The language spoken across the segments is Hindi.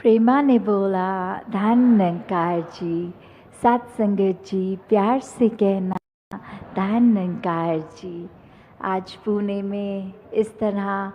प्रेमा ने बोला, धन निरंकार जी, सत्संगत जी, प्यार से कहना धन निरंकार जी। आज पुणे में इस तरह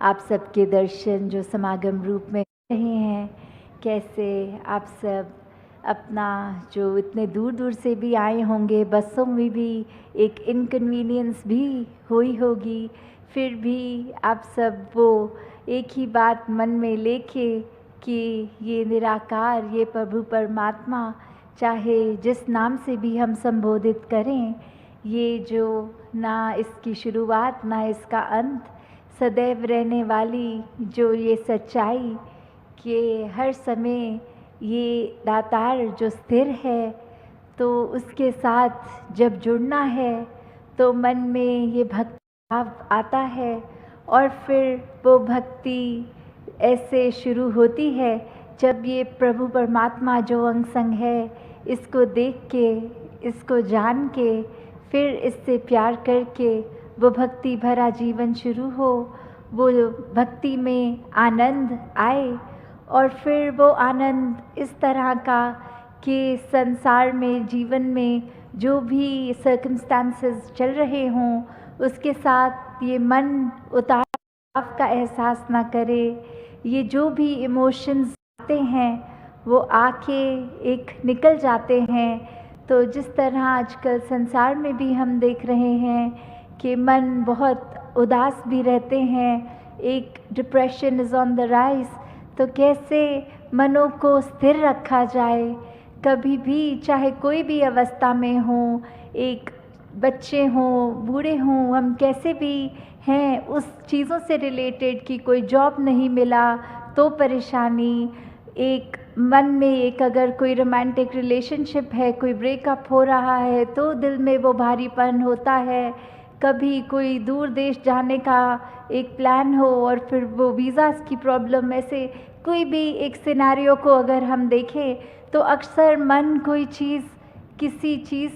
आप सबके दर्शन जो समागम रूप में कर रहे हैं, कैसे आप सब अपना जो इतने दूर दूर से भी आए होंगे, बसों में भी एक इनकन्वीनियंस भी हुई होगी, फिर भी आप सब वो एक ही बात मन में लेके कि ये निराकार, ये प्रभु परमात्मा, चाहे जिस नाम से भी हम संबोधित करें, ये जो ना इसकी शुरुआत ना इसका अंत, सदैव रहने वाली जो ये सच्चाई कि हर समय ये दातार जो स्थिर है, तो उसके साथ जब जुड़ना है तो मन में ये भक्ति भाव आता है और फिर वो भक्ति ऐसे शुरू होती है जब ये प्रभु परमात्मा जो अंग संग है, इसको देख के, इसको जान के, फिर इससे प्यार करके वो भक्ति भरा जीवन शुरू हो, वो भक्ति में आनंद आए और फिर वो आनंद इस तरह का कि संसार में, जीवन में जो भी सर्कमस्टांसेस चल रहे हों, उसके साथ ये मन उतार का एहसास ना करे। ये जो भी इमोशंस आते हैं वो आके एक निकल जाते हैं। तो जिस तरह आजकल संसार में भी हम देख रहे हैं कि मन बहुत उदास भी रहते हैं, एक depression is on the rise, तो कैसे मनों को स्थिर रखा जाए कभी भी, चाहे कोई भी अवस्था में हो, एक बच्चे हों, बूढ़े हों, हम कैसे भी हैं, उस चीज़ों से रिलेटेड कि कोई जॉब नहीं मिला तो परेशानी, एक मन में एक अगर कोई रोमांटिक रिलेशनशिप है, कोई ब्रेकअप हो रहा है तो दिल में वो भारीपन होता है, कभी कोई दूर देश जाने का एक प्लान हो और फिर वो वीज़ास की प्रॉब्लम, ऐसे कोई भी एक सिनेरियो को अगर हम देखें तो अक्सर मन कोई चीज़,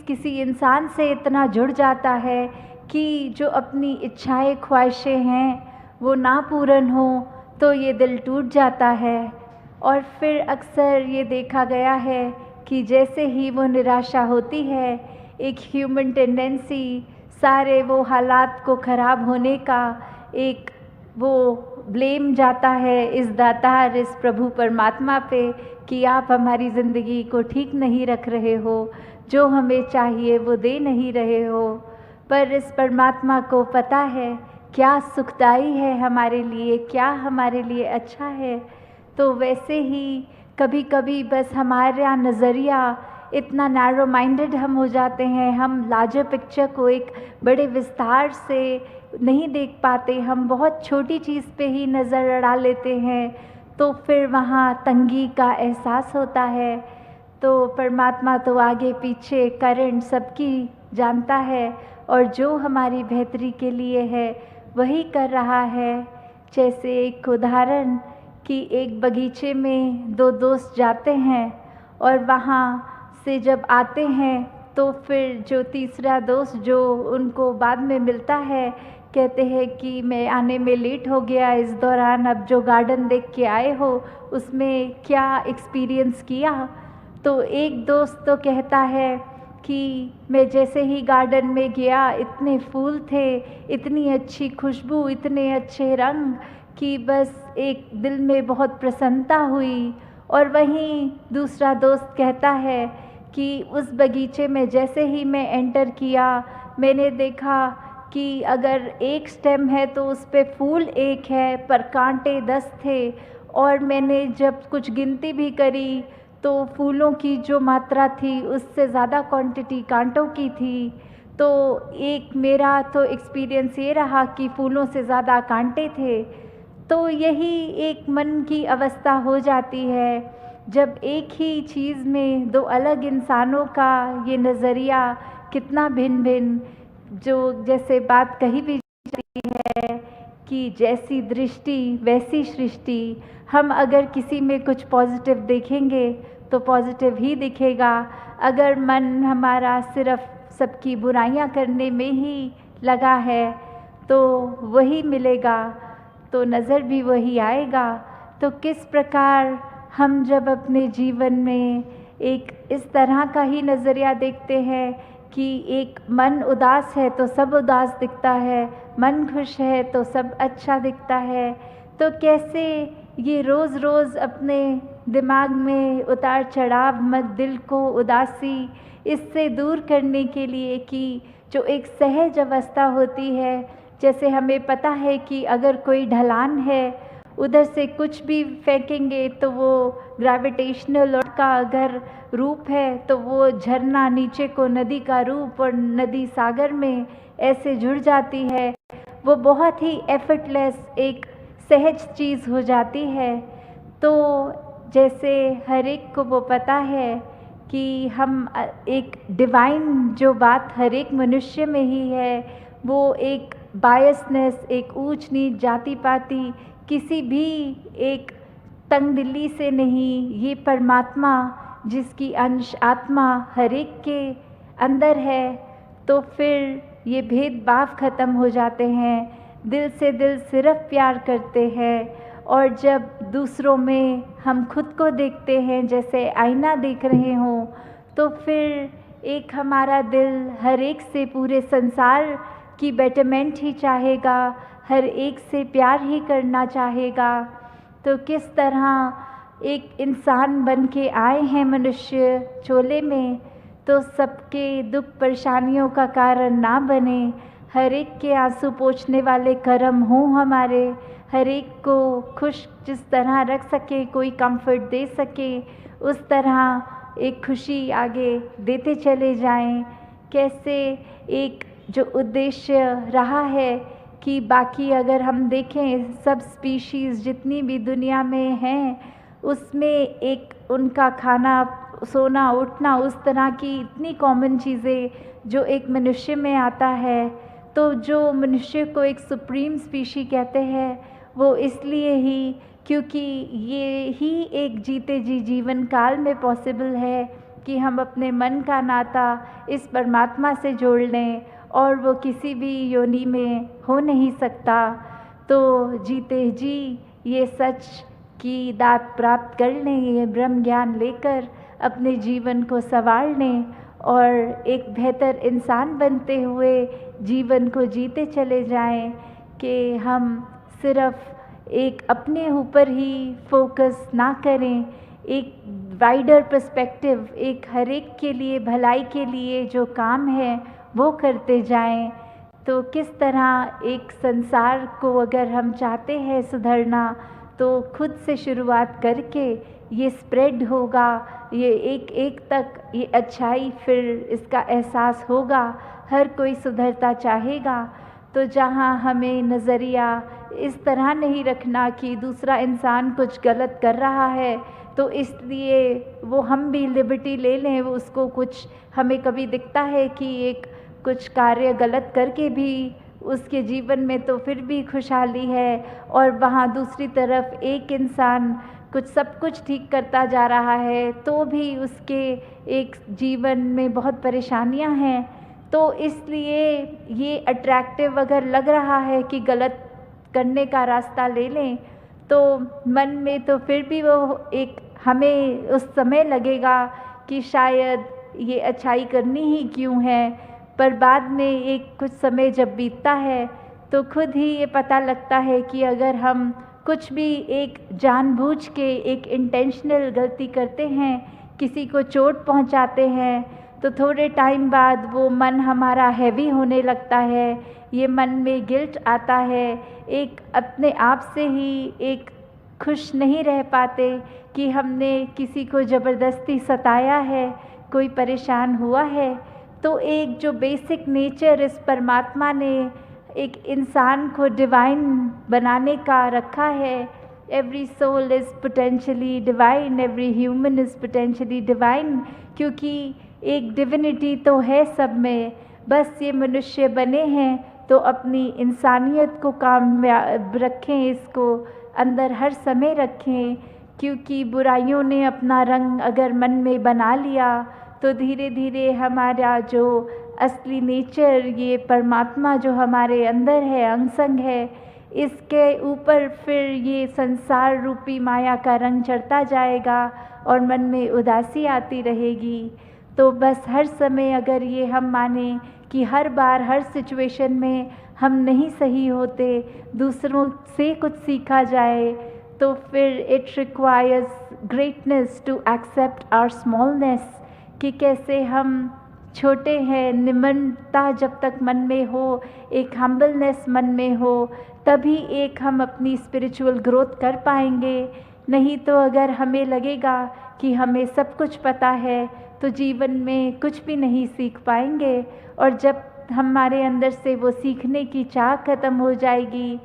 किसी इंसान से इतना जुड़ जाता है कि जो अपनी इच्छाएं ख्वाहिशें हैं वो ना पूर्ण हो तो ये दिल टूट जाता है। और फिर अक्सर ये देखा गया है कि जैसे ही वो निराशा होती है, एक ह्यूमन टेंडेंसी सारे वो हालात को ख़राब होने का एक वो ब्लेम जाता है इस दातार, इस प्रभु परमात्मा पे कि आप हमारी ज़िंदगी को ठीक नहीं रख रहे हो, जो हमें चाहिए वो दे नहीं रहे हो। पर इस परमात्मा को पता है क्या सुखदाई है हमारे लिए, क्या हमारे लिए अच्छा है। तो वैसे ही कभी कभी बस हमारा नज़रिया इतना नैरो माइंडेड हम हो जाते हैं, हम लार्जर पिक्चर को एक बड़े विस्तार से नहीं देख पाते, हम बहुत छोटी चीज़ पे ही नज़र अड़ा लेते हैं, तो फिर वहाँ तंगी का एहसास होता है। तो परमात्मा तो आगे पीछे करंट सबकी जानता है और जो हमारी बेहतरी के लिए है वही कर रहा है। जैसे एक उदाहरण कि एक बगीचे में दो दोस्त जाते हैं और वहाँ से जब आते हैं तो फिर जो तीसरा दोस्त जो उनको बाद में मिलता है, कहते हैं कि मैं आने में लेट हो गया, इस दौरान अब जो गार्डन देख के आए हो उसमें क्या एक्सपीरियंस किया। तो एक दोस्त तो कहता है कि मैं जैसे ही गार्डन में गया, इतने फूल थे, इतनी अच्छी खुशबू, इतने अच्छे रंग कि बस एक दिल में बहुत प्रसन्नता हुई। और वहीं दूसरा दोस्त कहता है कि उस बगीचे में जैसे ही मैं एंटर किया, मैंने देखा कि अगर एक स्टेम है तो उस पे फूल एक है पर कांटे 10 थे, और मैंने जब कुछ गिनती भी करी तो फूलों की जो मात्रा थी उससे ज़्यादा क्वांटिटी कांटों की थी। तो एक मेरा तो एक्सपीरियंस ये रहा कि फूलों से ज़्यादा कांटे थे। तो यही एक मन की अवस्था हो जाती है जब एक ही चीज़ में दो अलग इंसानों का ये नज़रिया कितना भिन्न भिन्न, जो जैसे बात कही भी जाती है कि जैसी दृष्टि वैसी सृष्टि, हम अगर किसी में कुछ पॉजिटिव देखेंगे तो पॉजिटिव ही दिखेगा, अगर मन हमारा सिर्फ सबकी बुराइयां करने में ही लगा है तो वही मिलेगा, तो नज़र भी वही आएगा। तो किस प्रकार हम जब अपने जीवन में एक इस तरह का ही नज़रिया देखते हैं कि एक मन उदास है तो सब उदास दिखता है, मन खुश है तो सब अच्छा दिखता है, तो कैसे ये रोज़ रोज़ अपने दिमाग में उतार चढ़ाव मत, दिल को उदासी इससे दूर करने के लिए कि जो एक सहज अवस्था होती है, जैसे हमें पता है कि अगर कोई ढलान है उधर से कुछ भी फेंकेंगे तो वो ग्रेविटेशनल लॉ का अगर रूप है तो वो झरना नीचे को नदी का रूप और नदी सागर में ऐसे जुड़ जाती है, वो बहुत ही एफर्टलेस एक सहज चीज़ हो जाती है। तो जैसे हर एक को वो पता है कि हम एक डिवाइन जो बात हर एक मनुष्य में ही है, वो एक बायसनेस, एक ऊंच नीच, जाति पाति, किसी भी एक तंगदिली से नहीं, ये परमात्मा जिसकी अंश आत्मा हर एक के अंदर है, तो फिर ये भेदभाव ख़त्म हो जाते हैं, दिल से दिल सिर्फ प्यार करते हैं। और जब दूसरों में हम खुद को देखते हैं जैसे आईना देख रहे हों, तो फिर एक हमारा दिल हर एक से पूरे संसार की बेटरमेंट ही चाहेगा, हर एक से प्यार ही करना चाहेगा। तो किस तरह एक इंसान बन के आए हैं मनुष्य चोले में, तो सबके दुख परेशानियों का कारण ना बने, हर एक के आंसू पोंछने वाले कर्म हों हमारे, हर एक को खुश जिस तरह रख सके, कोई कंफर्ट दे सके, उस तरह एक खुशी आगे देते चले जाएं। कैसे एक जो उद्देश्य रहा है कि बाकी अगर हम देखें सब स्पीशीज़ जितनी भी दुनिया में हैं, उसमें एक उनका खाना, सोना, उठना, उस तरह की इतनी कॉमन चीज़ें जो एक मनुष्य में आता है, तो जो मनुष्य को एक सुप्रीम स्पीशी कहते हैं, वो इसलिए ही क्योंकि ये ही एक जीते जी जीवन काल में पॉसिबल है कि हम अपने मन का नाता इस परमात्मा से जोड़ लें, और वो किसी भी योनि में हो नहीं सकता। तो जीते जी ये सच की दात प्राप्त कर लें, ये ब्रह्म ज्ञान लेकर अपने जीवन को संवार लें और एक बेहतर इंसान बनते हुए जीवन को जीते चले जाएं, कि हम सिर्फ एक अपने ऊपर ही फोकस ना करें, एक वाइडर पर्सपेक्टिव, एक हर एक के लिए भलाई के लिए जो काम है वो करते जाएं। तो किस तरह एक संसार को अगर हम चाहते हैं सुधरना, तो खुद से शुरुआत करके ये स्प्रेड होगा, ये एक एक तक ये अच्छाई फिर इसका एहसास होगा, हर कोई सुधरता चाहेगा। तो जहाँ हमें नज़रिया इस तरह नहीं रखना कि दूसरा इंसान कुछ गलत कर रहा है तो इसलिए वो हम भी लिबर्टी ले लें, वो उसको कुछ हमें कभी दिखता है कि एक कुछ कार्य गलत करके भी उसके जीवन में तो फिर भी खुशहाली है, और वहाँ दूसरी तरफ एक इंसान कुछ सब कुछ ठीक करता जा रहा है तो भी उसके एक जीवन में बहुत परेशानियां हैं। तो इसलिए ये अट्रैक्टिव अगर लग रहा है कि गलत करने का रास्ता ले लें, तो मन में तो फिर भी वो एक हमें उस समय लगेगा कि शायद ये अच्छाई करनी ही क्यों है, पर बाद में एक कुछ समय जब बीतता है तो खुद ही ये पता लगता है कि अगर हम कुछ भी एक जानबूझ के एक इंटेंशनल गलती करते हैं, किसी को चोट पहुंचाते हैं, तो थोड़े टाइम बाद वो मन हमारा हैवी होने लगता है, ये मन में गिल्ट आता है, एक अपने आप से ही एक खुश नहीं रह पाते कि हमने किसी को ज़बरदस्ती सताया है, कोई परेशान हुआ है। तो एक जो बेसिक नेचर इस परमात्मा ने एक इंसान को डिवाइन बनाने का रखा है, every soul is potentially divine, every human is potentially divine, क्योंकि एक डिविनिटी तो है सब में, बस ये मनुष्य बने हैं तो अपनी इंसानियत को कामयाब रखें, इसको अंदर हर समय रखें, क्योंकि बुराइयों ने अपना रंग अगर मन में बना लिया तो धीरे धीरे हमारा जो असली नेचर, ये परमात्मा जो हमारे अंदर है, अंग संग है, इसके ऊपर फिर ये संसार रूपी माया का रंग चढ़ता जाएगा और मन में उदासी आती रहेगी। तो बस हर समय अगर ये हम माने कि हर बार हर सिचुएशन में हम नहीं सही होते, दूसरों से कुछ सीखा जाए, तो फिर it requires greatness to accept our smallness, कि कैसे हम छोटे हैं। निम्नता जब तक मन में हो, एक हम्बलनेस मन में हो, तभी एक हम अपनी स्पिरिचुअल ग्रोथ कर पाएंगे। नहीं तो अगर हमें लगेगा कि हमें सब कुछ पता है तो जीवन में कुछ भी नहीं सीख पाएंगे। और जब हमारे अंदर से वो सीखने की चाह खत्म हो जाएगी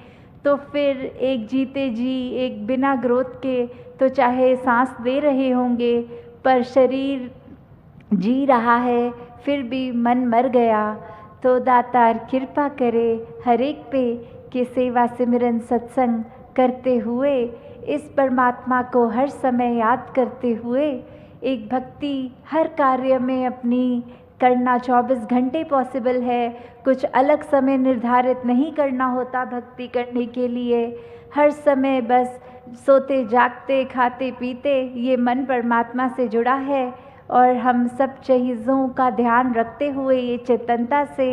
तो फिर एक जीते जी, एक बिना ग्रोथ के, तो चाहे सांस दे रहे होंगे पर शरीर जी रहा है, फिर भी मन मर गया। तो दातार कृपा करे हर एक पे कि सेवा सिमरन सत्संग करते हुए, इस परमात्मा को हर समय याद करते हुए, एक भक्ति हर कार्य में अपनी करना 24 घंटे पॉसिबल है। कुछ अलग समय निर्धारित नहीं करना होता भक्ति करने के लिए। हर समय बस सोते जागते खाते पीते ये मन परमात्मा से जुड़ा है। और हम सब चीज़ों का ध्यान रखते हुए ये चेतनता से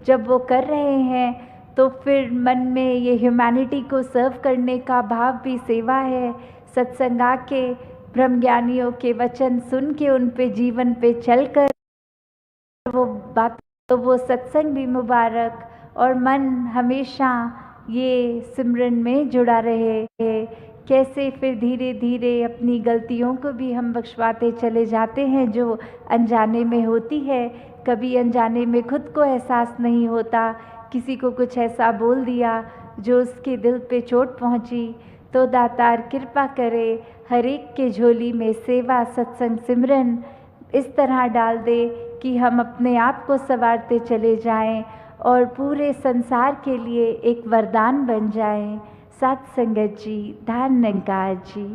जब वो कर रहे हैं तो फिर मन में ये ह्यूमैनिटी को सर्व करने का भाव भी सेवा है। सत्संग आके ब्रह्म ज्ञानियों के वचन सुन के उन पे जीवन पे चलकर वो बात, तो वो सत्संग भी मुबारक और मन हमेशा ये सिमरन में जुड़ा रहे। कैसे फिर धीरे धीरे अपनी गलतियों को भी हम बख्शवाते चले जाते हैं जो अनजाने में होती है। कभी अनजाने में खुद को एहसास नहीं होता, किसी को कुछ ऐसा बोल दिया जो उसके दिल पे चोट पहुंची। तो दातार कृपा करे हर एक के झोली में सेवा सत्संग सिमरन इस तरह डाल दे कि हम अपने आप को संवारते चले जाएं और पूरे संसार के लिए एक वरदान बन जाएं। सत्संगत जी, धन निरंकार जी।